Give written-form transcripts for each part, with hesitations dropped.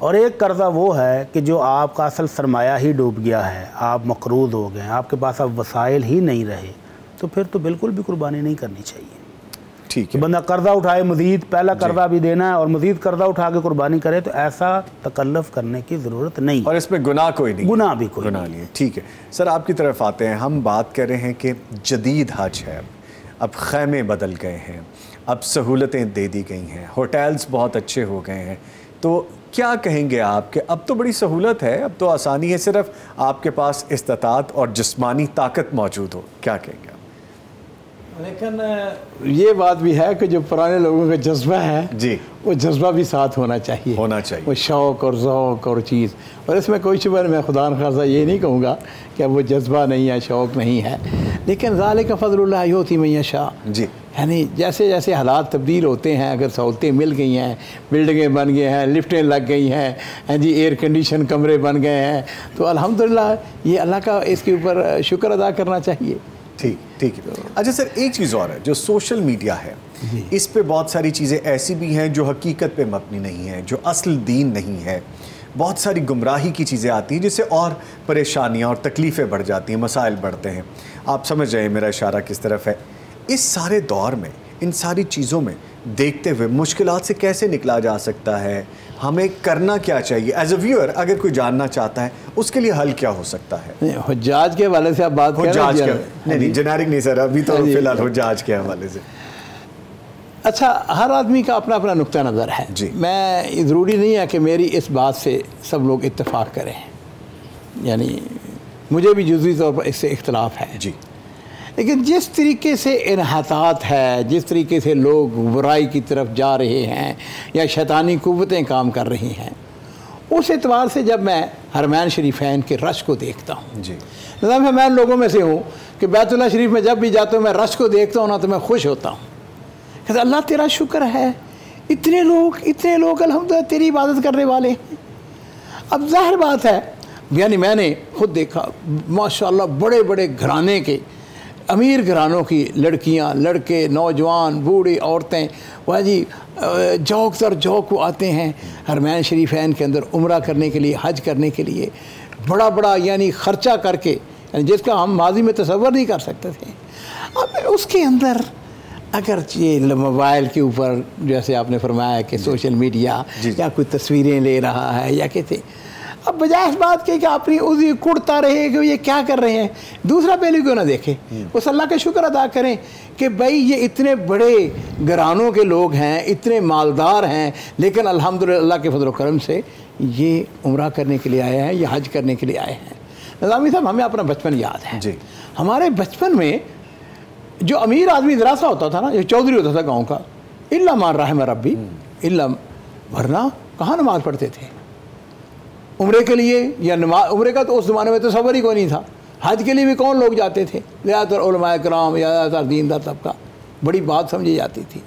اور ایک قرضہ وہ ہے کہ جو آپ کا اصل سرمایہ ہی ڈوب گیا ہے، آپ مقروض ہو گئے ہیں، آپ کے پاس اب وسائل ہی نہیں رہے، تو پھر تو بالکل بھی قربانی نہیں کرنی چاہیے۔ ٹھیک ہے، بندہ قرضہ اٹھائے، مزید پہلا قرضہ بھی دینا ہے اور مزید قرضہ اٹھا کے قربانی کرے، تو ایسا تکلف کرنے کی ضرورت نہیں، اور اس میں گناہ کوئی نہیں، گناہ بھی کوئی گناہ نہیں ہے۔ ٹھیک ہے سر، آپ کی طرف آتے ہیں۔ ہم بات کر رہے ہیں کہ جدید حج ہے، اب خیمے بدل گئے ہیں، اب سہولتیں دے دی گئی ہیں، ہوٹلز بہت اچھے ہو گئے ہیں، تو کیا کہیں گے آپ کہ اب تو بڑی سہولت ہے، اب تو آسانی ہے، صرف آپ کے پاس استطاعت اور جسمانی طاقت موجود ہو، کیا کہیں گے آپ؟ لیکن یہ بات بھی ہے کہ جو پرانے لوگوں کا جذبہ ہے جی، وہ جذبہ بھی ساتھ ہونا چاہیے، وہ شوق اور ذوق اور چیز، اور اس میں کوئی شبہ نہیں، میں خدا نخواستہ یہ نہیں کہوں گا کہ اب وہ جذبہ نہیں ہے، شوق نہیں ہے، لیکن ذالک فضل اللہ یؤتی من یشاء، جی، یعنی جیسے جیسے حالات تبدیل ہوتے ہیں، اگر سہولتیں مل گئی ہیں، بلڈنگیں بن گئی ہیں، لفٹیں لگ گئی ہیں، جی ایئر کنڈیشن کمرے بن گئے ہیں، تو الحمدللہ یہ اللہ کا اس کے اوپر شکر ادا کرنا چاہیے۔ ٹھیک ہے۔ اچھا سر، ایک چیز اور ہے، جو سوشل میڈیا ہے اس پہ بہت ساری چیزیں ایسی بھی ہیں جو حقیقت پہ مبنی نہیں ہیں، جو اصل دین نہیں ہے، بہت ساری گمراہی کی چیزیں آتی ہیں جس سے اور پریشانیاں اور تکلیفیں بڑھ جاتی ہیں، مسائل بڑھتے ہیں۔ آپ سمجھ رہے ہیں میرا اشارہ کس طرف ہے۔ اس سارے دور میں، ان ساری چیزوں میں دیکھتے ہوئے مشکلات سے کیسے نکلا جا سکتا ہے؟ ہمیں کرنا کیا چاہیے ایز اے ویور؟ اگر کوئی جاننا چاہتا ہے اس کے لیے حل کیا ہو سکتا ہے؟ حجاج کے حوالے سے آپ بات کر رہے ہیں؟ نہیں جنیرک نہیں سر، ابھی تو فی الحال حجاج کے حوالے سے۔ اچھا، ہر آدمی کا اپنا اپنا نقطہ نظر ہے، میں ضروری نہیں ہے کہ میری اس بات سے سب لوگ اتفاق کریں، یعنی مجھے بھی جزوی طور پر اس سے اختلاف ہے جی، لیکن جس طریقے سے انحطاط ہے، جس طریقے سے لوگ برائی کی طرف جا رہے ہیں یا شیطانی قوتیں کام کر رہی ہیں، اس اعتبار سے جب میں حرمین شریفین کے رش کو دیکھتا ہوں جی، نظام حرمین لوگوں میں سے ہوں کہ بیت اللہ شریف میں جب بھی جاتا ہوں میں رش کو دیکھتا ہوں نا تو میں خوش ہوتا ہوں کہ اللہ تیرا شکر ہے، اتنے لوگ الحمدللہ تیری عبادت کرنے والے ہیں۔ اب ظاہر بات ہے، یعنی میں نے خود دیکھا ماشاءاللہ بڑے بڑے گھرانے کے، امیر گھرانوں کی لڑکیاں، لڑکے، نوجوان، بوڑھی، عورتیں، وہ جی جوک در جوک وہ آتے ہیں حرمین شریفین کے اندر عمرہ کرنے کے لیے، حج کرنے کے لیے، بڑا بڑا یعنی خرچہ کر کے، یعنی جس کا ہم ماضی میں تصور نہیں کر سکتے تھے۔ اب اس کے اندر اگرچہ موبائل کے اوپر جیسے آپ نے فرمایا کہ سوشل میڈیا یا کوئی تصویریں لے رہا ہے یا کہتے، اب بجائے اس بات کے کہ اپنی عضوی کڑتا رہے کہ یہ کیا کر رہے ہیں، دوسرا پہلو کیوں نہ دیکھیں، اس اللہ کا شکر ادا کریں کہ بھائی یہ اتنے بڑے گھرانوں کے لوگ ہیں، اتنے مالدار ہیں، لیکن الحمدللہ اللہ کے فضل و کرم سے یہ عمرہ کرنے کے لیے آئے ہیں یا حج کرنے کے لیے آئے ہیں۔ نظامی صاحب، ہمیں اپنا بچپن یاد ہے جی، ہمارے بچپن میں جو امیر آدمی ذرا سا ہوتا تھا نا، جو چودھری ہوتا تھا گاؤں کا، الا مان رحم ربی، الا، ورنہ کہاں نماز پڑھتے تھے عمرے کے لیے، یا نماز عمرے کا تو اس زمانے میں تصور ہی کوئی نہیں تھا، حج کے لیے بھی کون لوگ جاتے تھے، زیادہ تر علماء کرام یا زیادہ تر دیندار طبقہ، بڑی بات سمجھی جاتی تھی۔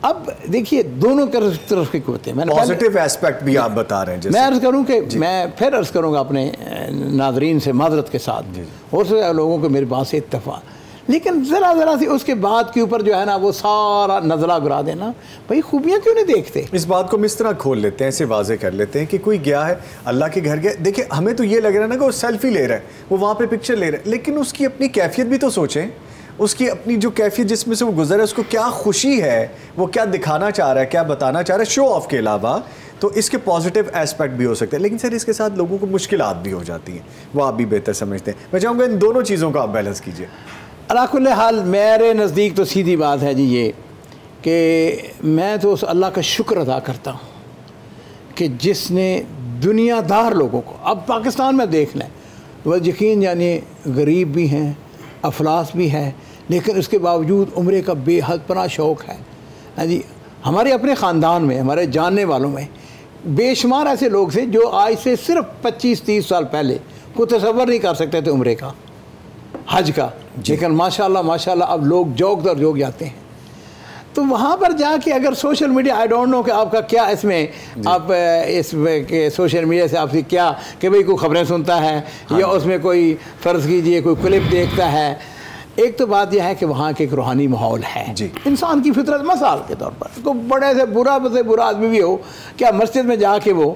اب دیکھیے دونوں طرف کی قوتیں، میں پازیٹیو ایسپیکٹ بھی آپ بتا رہے ہیں، میں عرض کروں کہ میں پھر عرض کروں گا اپنے ناظرین سے معذرت کے ساتھ، اور سے لوگوں کو میرے پاس سے اتفاق، لیکن ذرا سی اس کے بعد کے اوپر جو ہے نا وہ سارا نزلہ گرا دینا، بھائی خوبیاں کیوں نہیں دیکھتے؟ اس بات کو ہم اس طرح کھول لیتے ہیں، اسے واضح کر لیتے ہیں کہ کوئی گیا ہے اللہ کے گھر گیا، دیکھیں ہمیں تو یہ لگ رہا ہے نا کہ وہ سیلفی لے رہا ہے، وہ وہاں پہ پکچر لے رہا ہے، لیکن اس کی اپنی کیفیت بھی تو سوچیں، اس کی اپنی جو کیفیت جس میں سے وہ گزر ہے، اس کو کیا خوشی ہے، وہ کیا دکھانا چاہ رہا ہے، کیا بتانا چاہ رہا ہے، شو آف کے علاوہ تو اس کے پازیٹیو ایسپیکٹ بھی ہو سکتے ہیں، لیکن سر اس کے ساتھ لوگوں کو مشکلات بھی ہو جاتی ہیں، وہ آپ بھی بہتر سمجھتے ہیں، میں چاہوں گا ان دونوں چیزوں کا آپ بیلنس کیجیے۔ علی کل حال میرے نزدیک تو سیدھی بات ہے جی یہ کہ میں تو اس اللہ کا شکر ادا کرتا ہوں کہ جس نے دنیا دار لوگوں کو، اب پاکستان میں دیکھ لیں وہ یقین یعنی غریب بھی ہیں، افلاس بھی ہے، لیکن اس کے باوجود عمرے کا بے حد پناہ شوق ہے جی۔ ہمارے اپنے خاندان میں، ہمارے جاننے والوں میں بے شمار ایسے لوگ تھے جو آج سے صرف 25-30 سال پہلے کوئی تصور نہیں کر سکتے تھے عمرے کا، حج کا، لیکن ماشاءاللہ اب لوگ جوک در جوک جاتے ہیں۔ تو وہاں پر جا کے اگر social media, I don't know کہ آپ کا کیا اس میں آپ اس سوشل میڈیا سے آپ سے کیا کہ بھئی کوئی خبریں سنتا ہے یا اس میں کوئی فرض کیجئے کوئی کلپ دیکھتا ہے۔ ایک تو بات یہ ہے کہ وہاں کے ایک روحانی ماحول ہے جی، انسان کی فطرت مثال کے طور پر کوئی بڑے سے برا آدمی بھی ہو، کیا مسجد میں جا کے وہ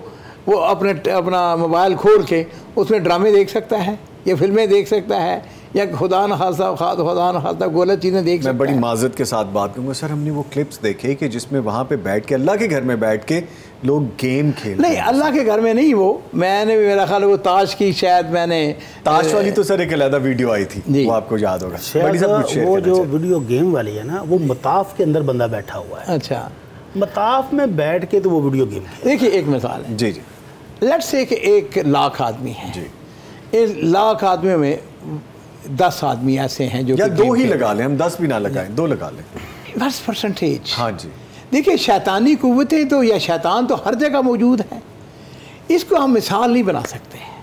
وہ اپنا موبائل کھول کے اس میں ڈرامے دیکھ سکتا ہے یا فلمیں دیکھ سکتا ہے یا خدا نخواستہ غلط چیزیں دیکھ سکتا ہے. میں بڑی معذرت کے ساتھ بات کروں گا سر، ہم نے وہ کلپس دیکھے کہ جس میں وہاں پہ بیٹھ کے، اللہ کے گھر میں بیٹھ کے لوگ گیم کھیل نہیں، اللہ کے گھر میں نہیں. وہ میں نے میرا خیال ہے وہ تاش کی، شاید میں نے تاش والی تو سر ایک علیحدہ ویڈیو آئی تھی، وہ آپ کو یاد ہوگا. وہ جو ویڈیو گیم والی ہے نا، وہ مطاف کے اندر بندہ بیٹھا ہوا ہے. اچھا، مطاف میں بیٹھ کے تو وہ ویڈیو گیم کھیل. دیکھیے ایک مثال ہے. جی جی. لیٹس سے کہ 1 لاکھ آدمی ہیں. جی. اس لاکھ آدمیوں میں 10 آدمی ایسے ہیں جو یا 2 ہی لگا لیں، ہم 10 بھی نہ لگائیں، 2 لگا لیں. بس پرسنٹیج. ہاں جی. دیکھیے شیطانی قوتیں تو یا شیطان تو ہر جگہ موجود ہے، اس کو ہم مثال نہیں بنا سکتے ہیں.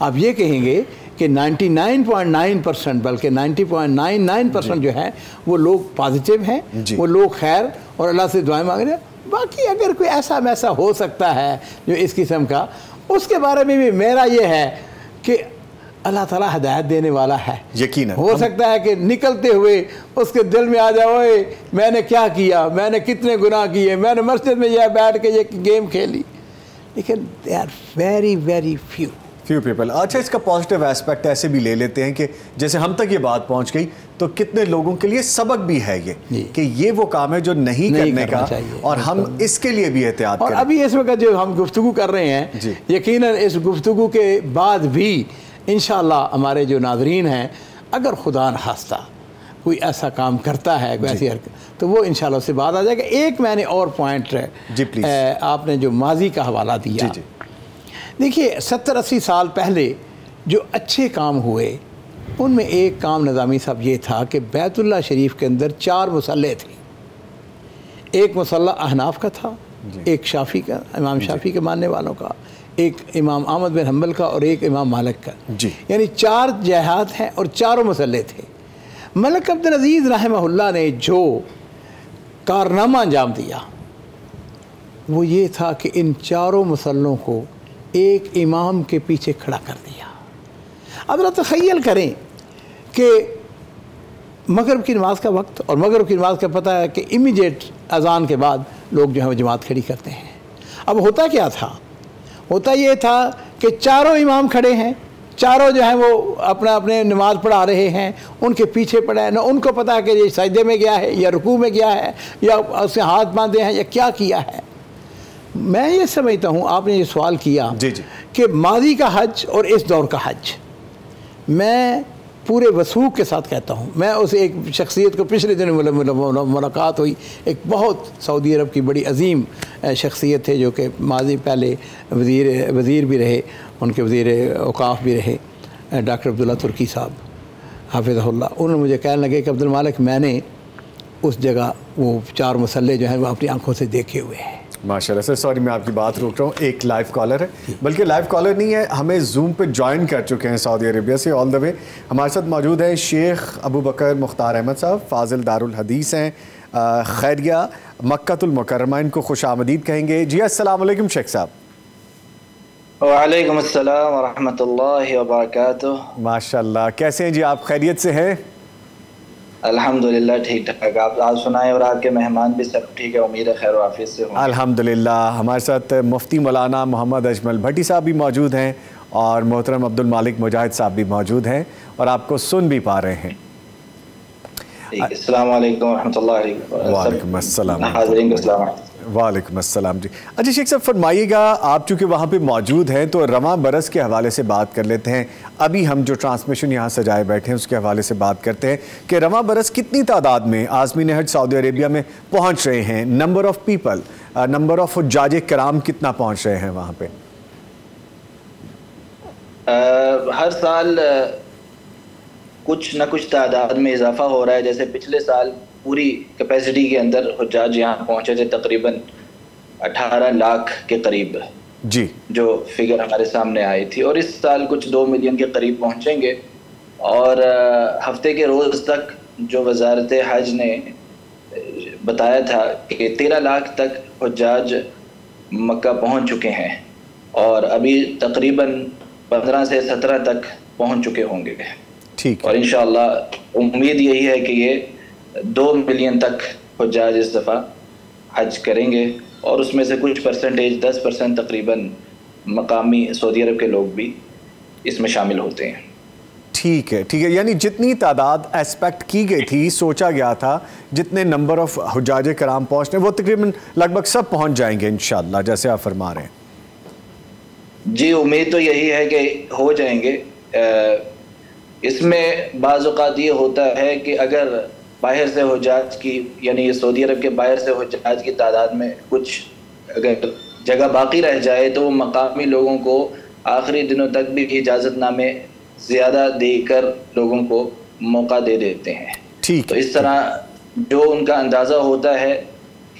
آپ یہ کہیں گے کہ 99.9% بلکہ 90.99% جو ہے وہ لوگ پازیٹیو ہیں، وہ لوگ خیر اور اللہ سے دعائیں مانگ رہے ہیں. باقی اگر کوئی ایسا ویسا ہو سکتا ہے جو اس قسم کا، اس کے بارے میں بھی میرا یہ ہے کہ اللہ تعالیٰ ہدایت دینے والا ہے. یقیناً ہو سکتا ہے کہ نکلتے ہوئے اس کے دل میں آ جائے میں نے کیا کیا، میں نے کتنے گناہ کیے، میں نے مسجد میں یہ بیٹھ کے یہ گیم کھیلی. لیکن they are very very few people. اچھا، اس کا پازیٹیو ایسپیکٹ ایسے بھی لے لیتے ہیں کہ جیسے ہم تک یہ بات پہنچ گئی تو کتنے لوگوں کے لیے سبق بھی ہے یہ کہ یہ وہ کام ہے جو نہیں کرنے کا، اور ہم اس کے لیے بھی احتیاط کریں. اور ابھی اس وقت جو ہم گفتگو کر رہے ہیں، یقیناً اس گفتگو کے بعد بھی انشاءاللہ ہمارے جو ناظرین ہیں، اگر خدا نخواستہ کوئی ایسا کام کرتا ہے، کوئی ایسی حرکت، تو وہ انشاءاللہ اس سے بعد آ جائے گا. ایک میں نے اور پوائنٹ آپ نے جو ماضی کا حوالہ دیا، دیکھیے 70-80 سال پہلے جو اچھے کام ہوئے ان میں ایک کام نظامی صاحب یہ تھا کہ بیت اللہ شریف کے اندر 4 مصلے تھے. ایک مصلح احناف کا تھا، ایک شافی کا، امام شافی کے ماننے والوں کا، ایک امام احمد بن حنبل کا، اور ایک امام مالک کا. یعنی 4 جہات ہیں اور 4 مصلے تھے. ملک عبدالعزیز رحمہ اللہ نے جو کارنامہ انجام دیا وہ یہ تھا کہ ان 4 مصلوں کو ایک امام کے پیچھے کھڑا کر دیا. اب ذرا تخیل کریں کہ مغرب کی نماز کا وقت، اور مغرب کی نماز کا پتہ ہے کہ امیڈیٹ اذان کے بعد لوگ جو ہے وہ جماعت کھڑی کرتے ہیں. اب ہوتا کیا تھا؟ ہوتا یہ تھا کہ 4 امام کھڑے ہیں، 4 جو ہیں وہ اپنے نماز پڑھا رہے ہیں، ان کے پیچھے پڑھا ہے، نہ ان کو پتہ ہے کہ یہ سجدے میں گیا ہے یا رکوع میں گیا ہے یا اس سے ہاتھ باندھے ہیں یا کیا کیا ہے. میں یہ سمجھتا ہوں، آپ نے یہ سوال کیا کہ ماضی کا حج اور اس دور کا حج، میں پورے وثوق کے ساتھ کہتا ہوں. میں اس ایک شخصیت کو پچھلے دن ملاقات ہوئی، ایک بہت سعودی عرب کی بڑی عظیم شخصیت تھے جو کہ ماضی پہلے وزیر بھی رہے، ان کے وزیر اوقاف بھی رہے، ڈاکٹر عبداللہ ترکی صاحب حافظہ اللہ. انہوں نے مجھے کہنے لگے کہ عبد المالک میں نے اس جگہ وہ 4 مصلے جو ہیں وہ اپنی آنکھوں سے دیکھے ہوئے ہیں. ماشاء اللہ سر، سوری میں آپ کی بات روک رہا ہوں. ایک لائیو کالر ہے، بلکہ لائیو کالر نہیں ہے، ہمیں زوم پہ جوائن کر چکے ہیں سعودی عربیہ سے آل دا وے. ہمارے ساتھ موجود ہیں شیخ ابو بکر مختار احمد صاحب، فاضل دارالحدیث ہیں، خیریہ مکہ المکرمہ، ان کو خوش آمدید کہیں گے. جی السلام علیکم شیخ صاحب. وعلیکم السلام ورحمۃ اللہ وبرکاتہ. ماشاء اللہ، کیسے ہیں جی آپ؟ خیریت سے ہیں؟ الحمدللہ ٹھیک ٹھاک. آپ سنائیں اور آپ کے مہمان بھی سب ٹھیک ہے؟ امید ہے خیر و عافیت سے ہوں. الحمدللہ. ہمارے ساتھ مفتی مولانا محمد اجمل بھٹی صاحب بھی موجود ہیں اور محترم عبد المالک مجاہد صاحب بھی موجود ہیں اور آپ کو سن بھی پا رہے ہیں. السلام علیکم ورحمۃ اللہ وبرکاتہ. وعلیکم السلام. حاضرین کو السلام علیکم. وعلیکم السلام. جی اچھا شیخ صاحب فرمائیے گا، آپ چونکہ وہاں پہ موجود ہیں تو رواں برس کے حوالے سے بات کر لیتے ہیں. ابھی ہم جو ٹرانسمیشن یہاں سجائے بیٹھے ہیں اس کے حوالے سے بات کرتے ہیں کہ رواں برس کتنی تعداد میں عازمین حج سعودی عربیہ میں پہنچ رہے ہیں؟ Number of people, number of حجاج کرام کتنا پہنچ رہے ہیں وہاں پہ؟ ہر سال کچھ نہ کچھ تعداد میں اضافہ ہو رہا ہے. جیسے پچھلے سال پوری کیپیسٹی کے اندر حجاج یہاں پہنچے تھے تقریباً 18 لاکھ کے قریب، جی جو فگر ہمارے سامنے آئی تھی. اور اس سال کچھ 2 ملین کے قریب پہنچیں گے. اور ہفتے کے روز تک جو وزارت حج نے بتایا تھا کہ 13 لاکھ تک حجاج مکہ پہنچ چکے ہیں، اور ابھی تقریباً 15 سے 17 تک پہنچ چکے ہوں گے. ٹھیک. اور انشاءاللہ امید یہی ہے کہ یہ 2 ملین تک حجاج اس دفعہ حج کریں گے، اور اس میں سے کچھ پرسنٹیج 10% تقریباً مقامی سعودی عرب کے لوگ بھی اس میں شامل ہوتے ہیں۔ ٹھیک ہے، یعنی جتنی تعداد ایکسپیکٹ کی گئی تھی، سوچا گیا تھا، جتنے نمبر آف حجاج کرام پہنچنے وہ تقریباً لگ بھگ سب پہنچ جائیں گے انشاءاللہ، جیسے آپ فرما رہے ہیں۔ جی امید تو یہی ہے کہ ہو جائیں گے۔ اس میں بعض اوقات یہ ہوتا ہے کہ اگر باہر سے حجاج کی، یعنی سعودی عرب کے باہر سے حجاج کی تعداد میں کچھ اگر جگہ باقی رہ جائے تو وہ مقامی لوگوں کو آخری دنوں تک بھی اجازت نامے زیادہ دے کر لوگوں کو موقع دے دیتے ہیں۔ ٹھیک، تو اس طرح جو ان کا اندازہ ہوتا ہے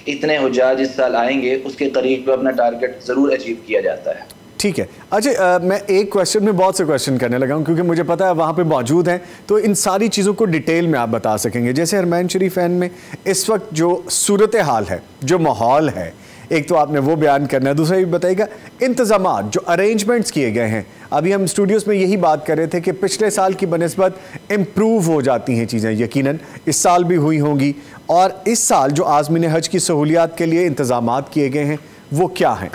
اتنے حجاج اس سال آئیں گے، اس کے قریب اپنا ٹارگٹ ضرور اچیو کیا جاتا ہے۔ ٹھیک ہے۔ اچھا، میں ایک کویشچن میں بہت سے کویشچن کرنے لگا ہوں کیونکہ مجھے پتہ ہے وہاں پہ موجود ہیں، تو ان ساری چیزوں کو ڈیٹیل میں آپ بتا سکیں گے۔ جیسے حرمین شریفین میں اس وقت جو صورتحال ہے، جو ماحول ہے، ایک تو آپ نے وہ بیان کرنا ہے، دوسرا یہ بتائیے گا انتظامات جو ارینجمنٹس کیے گئے ہیں۔ ابھی ہم اسٹوڈیوز میں یہی بات کر رہے تھے کہ پچھلے سال کی بنسبت امپروو ہو جاتی ہیں چیزیں، یقیناً اس سال بھی ہوئی ہوں گی، اور اس سال جو عازمین حج کی سہولیات کے لیے انتظامات کیے گئے ہیں وہ کیا ہیں؟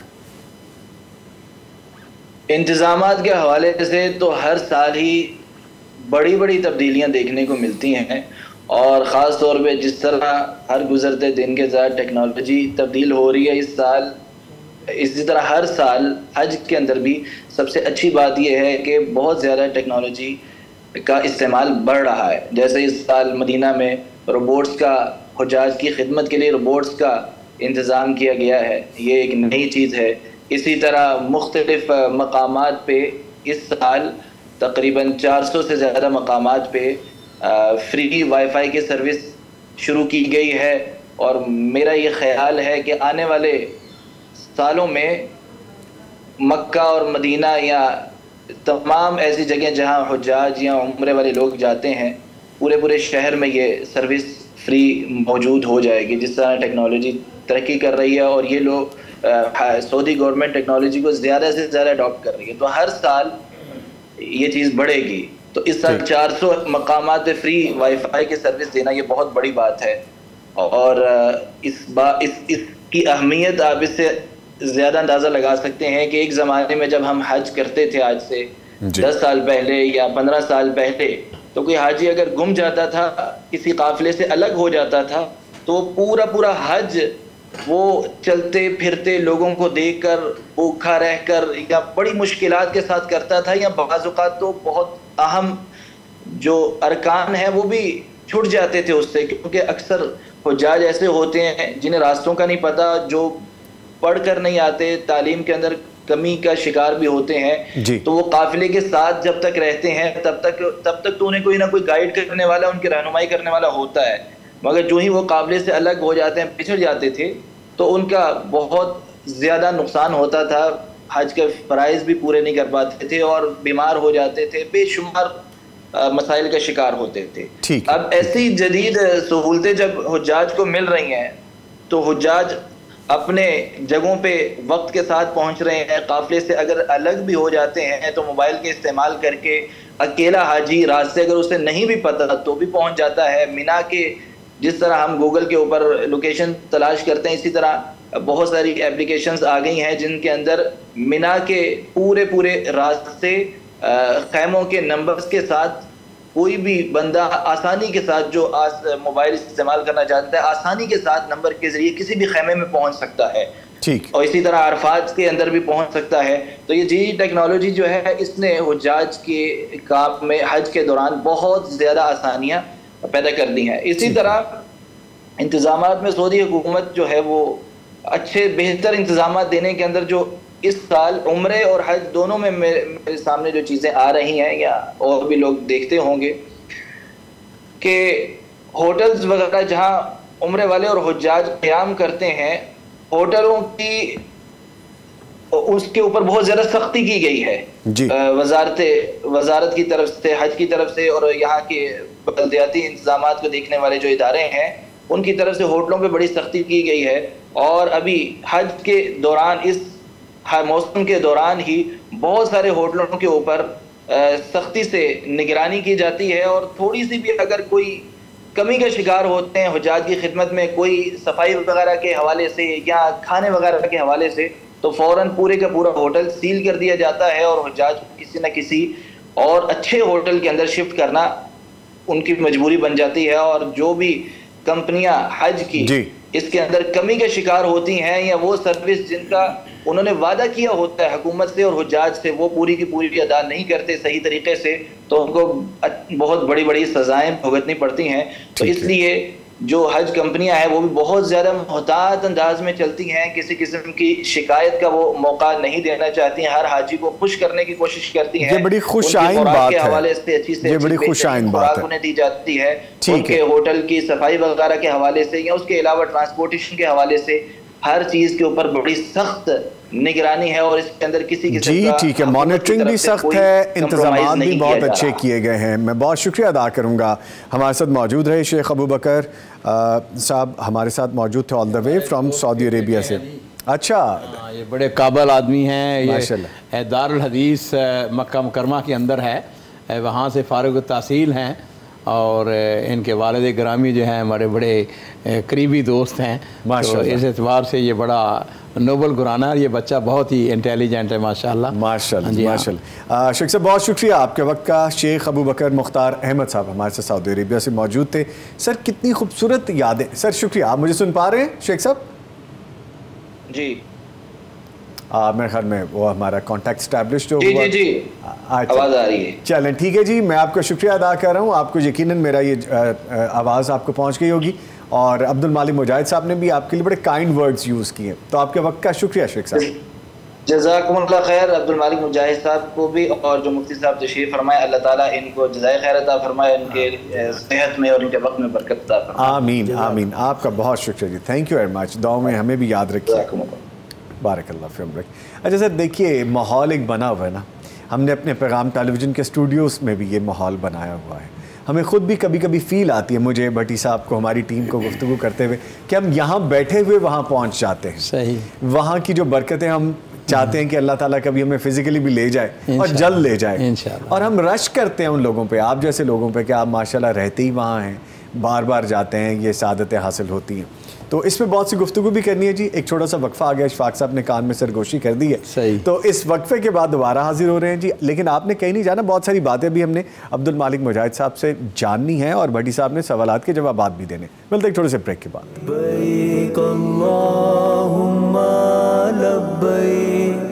انتظامات کے حوالے سے تو ہر سال ہی بڑی بڑی تبدیلیاں دیکھنے کو ملتی ہیں، اور خاص طور پہ جس طرح ہر گزرتے دن کے ساتھ ٹیکنالوجی تبدیل ہو رہی ہے اس سال، اسی طرح ہر سال حج کے اندر بھی سب سے اچھی بات یہ ہے کہ بہت زیادہ ٹیکنالوجی کا استعمال بڑھ رہا ہے۔ جیسے اس سال مدینہ میں روبوٹس کا، حجاج کی خدمت کے لیے روبوٹس کا انتظام کیا گیا ہے، یہ ایک نئی چیز ہے۔ اسی طرح مختلف مقامات پہ اس سال تقریباً 400 سے زیادہ مقامات پہ فری وائی فائی کی سروس شروع کی گئی ہے، اور میرا یہ خیال ہے کہ آنے والے سالوں میں مکہ اور مدینہ یا تمام ایسی جگہیں جہاں حجاج یا عمرے والے لوگ جاتے ہیں، پورے شہر میں یہ سروس فری موجود ہو جائے گی، جس طرح ٹیکنالوجی ترقی کر رہی ہے اور یہ لوگ سعودی گورنمنٹ ٹیکنالوجی کو زیادہ سے زیادہ اڈاپٹ کر رہی ہے، تو ہر سال یہ چیز بڑھے گی۔ تو اس سال 400 مقامات پہ فری وائی فائی کی سروس دینا یہ بہت بڑی بات ہے، اور اس کی اہمیت آپ اس سے زیادہ اندازہ لگا سکتے ہیں کہ ایک زمانے میں جب ہم حج کرتے تھے آج سے 10 سال پہلے یا 15 سال پہلے، تو کوئی حاجی اگر گم جاتا تھا، کسی قافلے سے الگ ہو جاتا تھا، تو پورا حج وہ چلتے پھرتے لوگوں کو دیکھ کر، بھوکا رہ کر یا بڑی مشکلات کے ساتھ کرتا تھا، یا بعض اوقات تو بہت اہم جو ارکان ہیں وہ بھی چھوٹ جاتے تھے اس سے، کیونکہ اکثر حجاج ایسے ہوتے ہیں جنہیں راستوں کا نہیں پتہ، جو پڑھ کر نہیں آتے، تعلیم کے اندر کمی کا شکار بھی ہوتے ہیں، تو وہ قافلے کے ساتھ جب تک رہتے ہیں تب تک تو انہیں کوئی نہ کوئی گائیڈ کرنے والا، ان کی رہنمائی کرنے والا ہوتا ہے، مگر جو ہی وہ قافلے سے الگ ہو جاتے ہیں، پچھڑ جاتے تھے، تو ان کا بہت زیادہ نقصان ہوتا تھا، حج کے فرائض بھی پورے نہیں کر پاتے تھے اور بیمار ہو جاتے تھے، بے شمار مسائل کا شکار ہوتے تھے۔ اب ایسی جدید سہولتیں جب حجاج کو مل رہی ہیں تو حجاج اپنے جگہوں پہ وقت کے ساتھ پہنچ رہے ہیں، قافلے سے اگر الگ بھی ہو جاتے ہیں تو موبائل کے استعمال کر کے اکیلا حاجی راستے اگر اسے نہیں بھی پتہ تو بھی پہنچ جاتا ہے۔ مینا کے جس طرح ہم گوگل کے اوپر لوکیشن تلاش کرتے ہیں، اسی طرح بہت ساری اپلیکیشنز آ گئی ہیں جن کے اندر مینا کے پورے راستے خیموں کے نمبرز کے ساتھ کوئی بھی بندہ آسانی کے ساتھ جو موبائل استعمال کرنا چاہتا ہے، آسانی کے ساتھ نمبر کے ذریعے کسی بھی خیمے میں پہنچ سکتا ہے، اور اسی طرح عرفات کے اندر بھی پہنچ سکتا ہے۔ تو یہ جی ٹیکنالوجی جو ہے اس نے حجاج کے کام میں حج کے دوران بہت زیادہ آسانیاں پیدا کر دی ہیں۔ اسی طرح انتظامات میں سعودی حکومت جو ہے وہ اچھے بہتر انتظامات دینے کے اندر جو اس سال عمرے اور حج دونوں میں میرے سامنے جو چیزیں آ رہی ہیں، یا اور بھی لوگ دیکھتے ہوں گے کہ ہوٹلز وغیرہ جہاں عمرے والے اور حجاج قیام کرتے ہیں، ہوٹلوں کی اس کے اوپر بہت زیادہ سختی کی گئی ہے وزارت کی طرف سے، حج کی طرف سے، اور یہاں کے بلدیاتی انتظامات کو دیکھنے والے جو ادارے ہیں ان کی طرف سے ہوٹلوں پہ بڑی سختی کی گئی ہے، اور ابھی حج کے دوران اس موسم کے دوران ہی بہت سارے ہوٹلوں کے اوپر سختی سے نگرانی کی جاتی ہے، اور تھوڑی سی بھی اگر کوئی کمی کا شکار ہوتے ہیں حجاج کی خدمت میں، کوئی صفائی وغیرہ کے حوالے سے یا کھانے وغیرہ کے حوالے سے، تو فوراً پورے کا پورا ہوٹل سیل کر دیا جاتا ہے اور حجاج کو کسی نہ کسی اور اچھے ہوٹل کے اندر شفٹ کرنا ان کی مجبوری بن جاتی ہے. اور جو بھی کمپنیاں حج کی اس کے اندر کمی کا شکار ہوتی ہیں یا وہ سروس جن کا انہوں نے وعدہ کیا ہوتا ہے حکومت سے اور حجاج سے وہ پوری کی پوری ادا نہیں کرتے صحیح طریقے سے, تو ان کو بہت بڑی بڑی سزائیں بھگتنی پڑتی ہیں. تو اس لیے جو حج کمپنیاں ہیں وہ بھی بہت زیادہ محتاط انداز میں چلتی ہیں, کسی قسم کی شکایت کا وہ موقع نہیں دینا چاہتی ہیں, ہر حاجی کو خوش کرنے کی کوشش کرتی ہیں. یہ بڑی خوش آئند بات ہے, یہ بڑی خوش آئند بات ہے, انہیں دی جاتی ہے ان کے ہوٹل کی صفائی وغیرہ کے حوالے سے یا اس کے علاوہ ٹرانسپورٹیشن کے حوالے سے ہر چیز کے اوپر بڑی سخت نگرانی ہے اور اس کے اندر کسی قسم جی ٹھیک ہے, مانیٹرنگ بھی سخت ہے, انتظامات بھی بہت اچھے کیے گئے ہیں. میں بہت شکریہ ادا کروں گا. ہمارے ساتھ موجود رہے شیخ ابو بکر صاحب, ہمارے ساتھ موجود تھے آل دا وے فرام سعودی عربیہ سے. اچھا, یہ بڑے قابل آدمی ہیں, یہ دارالحدیث مکہ مکرمہ کے اندر ہے, وہاں سے فارغ التحصیل ہیں اور ان کے والد گرامی جو ہیں ہمارے بڑے قریبی دوست ہیں. تو اس اعتبار سے یہ بڑا نوبل گھرانہ ہے. یہ بچہ بہت ہی انٹیلیجنٹ ہے ماشاءاللہ. ماشاءاللہ ماشاءاللہ. شیخ صاحب بہت شکریہ آپ کے وقت کا. شیخ ابو بکر مختار احمد صاحب ہمارے ساتھ سعودی عربیہ سے موجود تھے. سر کتنی خوبصورت یادیں. سر شکریہ. آپ مجھے سن پا رہے ہیں شیخ صاحب؟ جی میرے خیال میں وہ ہمارا کانٹیکٹ اسٹیبلش جو ہوا. جی آواز آ رہی ہے. چلیں ٹھیک ہے جی, میں آپ کا شکریہ ادا کر رہا ہوں. آپ کو یقیناً میرا یہ آواز آپ کو پہنچ گئی ہوگی اور عبد المالک مجاہد صاحب نے بھی آپ کے لیے بڑے کائنڈ ورڈز یوز کیے, تو آپ کے وقت کا شکریہ شیخ صاحب. جزاکم اللہ خیر. عبد المالک مجاہد صاحب کو بھی اور جو مفتی صاحب تشریف فرمائے, اللہ تعالیٰ ان کو جزائے خیر عطا فرمائے, ان کے صحت میں اور ان کے وقت میں برکت عطا فرمائے. آمین آمین. آپ کا بہت شکریہ جی, تھینک یو ویری مچ. دعاؤں میں ہمیں بھی یاد رکھیے. بارک اللہ فی عمرک. اچھا سر دیکھیے, ماحول ایک بنا ہوا ہے نا, ہم نے اپنے پیغام ٹیلی ویژن کے اسٹوڈیوز میں بھی یہ ماحول بنایا ہوا ہے. ہمیں خود بھی کبھی کبھی فیل آتی ہے, مجھے بھٹی صاحب کو, ہماری ٹیم کو گفتگو کرتے ہوئے, کہ ہم یہاں بیٹھے ہوئے وہاں پہنچ جاتے ہیں. صحیح. وہاں کی جو برکتیں ہم چاہتے ہیں کہ اللہ تعالیٰ کبھی ہمیں فزیکلی بھی لے جائے اور جلد لے جائے, اور ہم رش کرتے ہیں ان لوگوں پہ, آپ جیسے لوگوں پہ, کہ آپ ماشاءاللہ رہتے ہی وہاں ہیں, بار بار جاتے ہیں, یہ سعادتیں حاصل ہوتی ہیں. تو اس پہ بہت سی گفتگو بھی کرنی ہے جی. ایک چھوٹا سا وقفہ آ گیا, اشفاق صاحب نے کان میں سرگوشی کر دی ہے. صحیح. تو اس وقفے کے بعد دوبارہ حاضر ہو رہے ہیں جی. لیکن آپ نے کہیں نہیں جانا, بہت ساری باتیں بھی ہم نے عبد المالک مجاہد صاحب سے جاننی ہیں اور بھٹی صاحب نے سوالات کے جوابات بھی دینے. ملتے ایک چھوٹے سے بریک کے بعد. لبیک اللہم لبیک,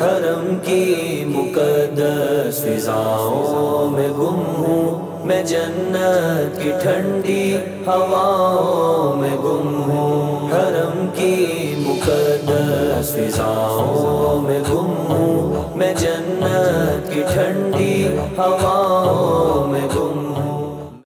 حرم کی مقدس فضاؤں میں گم ہوں میں, جنت کی ٹھنڈی ہواؤں میں گم ہوں, حرم کی مقدس فضاؤں میں گم ہوں میں, جنت کی ٹھنڈی ہواؤں